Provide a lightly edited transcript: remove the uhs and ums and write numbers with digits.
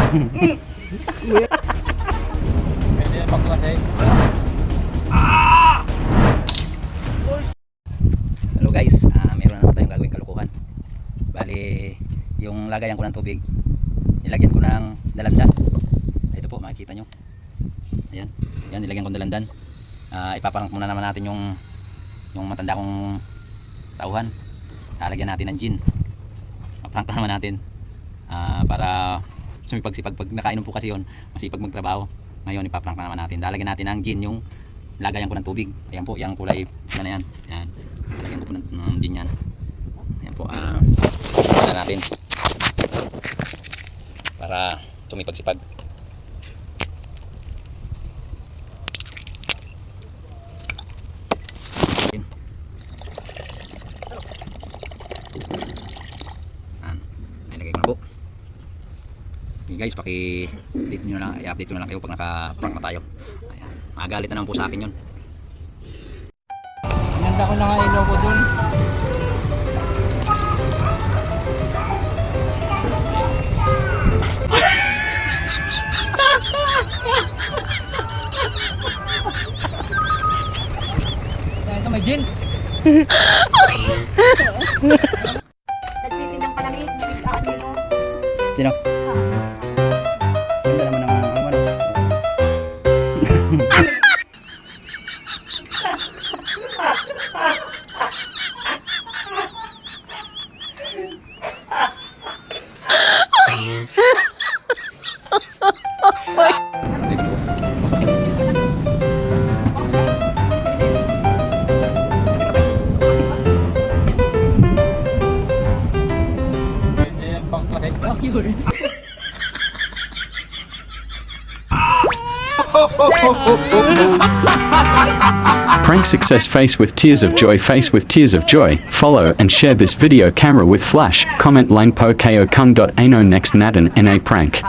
Pwede yung pangklase. Hello guys, meron na naman tayong gagawing kalukuhan. Bali, yung lagayan ko ng tubig, nilagyan ko ng dalandan. Ito po, makikita nyo. Ayan, yan, nilagyan ko ng dalandan. Ipaparang muna naman natin yung matanda kong tauhan. Lalagyan natin ng gin. Paprank naman natin para sumipagsipag. Pag nakainom po kasi yun, masipag magtrabaho. Ngayon ipaprank naman natin. Lalagyan natin ng gin yung lagayan ko ng tubig. Ayan po, yung kulay na yan. Ayan, lalagyan ko po ng gin yan. Ayan po, lalagyan natin para sumipagsipag. Okay guys, paki-update nyo lang, i-update nyo lang kayo pag naka-prank na tayo. Ayan, magalit na naman po sa akin yun. Ganda ko na nga ilaw ko dun. Ito may gin. Nagtitindang palamig, biglaan nila. Sino? Ganda naman ang ano. Pwede yung pangklase. Prank success face with tears of joy, face with tears of joy. Follow and share this video camera with flash. Comment lang po kayo kung ano next natin na prank.